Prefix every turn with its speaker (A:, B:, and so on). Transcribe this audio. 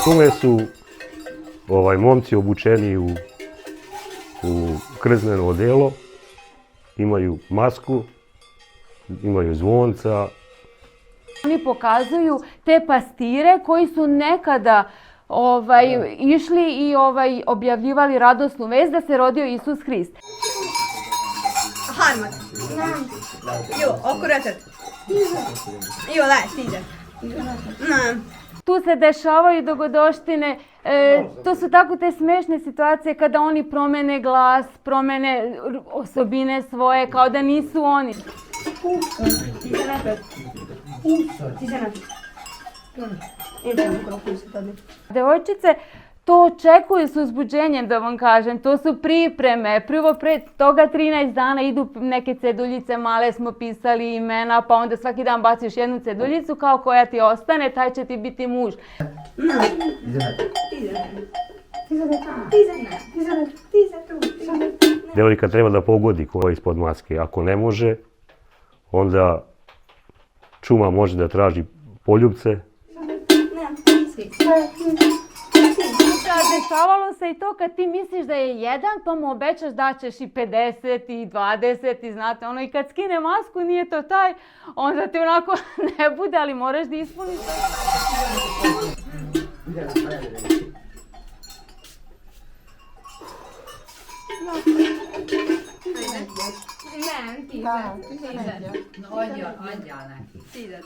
A: šume su momci obučeni u krzmeno odelo, imaju masku, imaju zvonca.
B: Oni pokazuju te pastire koji su nekada išli i objavljivali radosnu vest da se rodio Isus Hrist.
C: Harmat. Jo, akkurat. Jo, där, stiger.
B: Tu se dešavaju dogodoštine, to su tako te smešne situacije kada oni promene glas, promene osobine svoje, kao da nisu oni. Devojčice to očekuju s uzbuđenjem, da vam kažem, to su pripreme. Prvo pre toga 13 dana idu neke ceduljice, male smo pisali imena, pa onda svaki dan baciš jednu ceduljicu, kao koja ti ostane, taj će ti biti muž.
A: Devojka treba da pogodi ko je ispod maske. Ako ne može, onda čuma može da traži poljupce.
B: Dešavalo se i to kad ti misliš da je jedan, pa mu obećaš da ćeš i 50 i 20 i znate, i kad skine masku nije to taj, onda ti onako ne bude, ali moraš da ispuniš.
C: Nem, 10. Adjál neki. 10.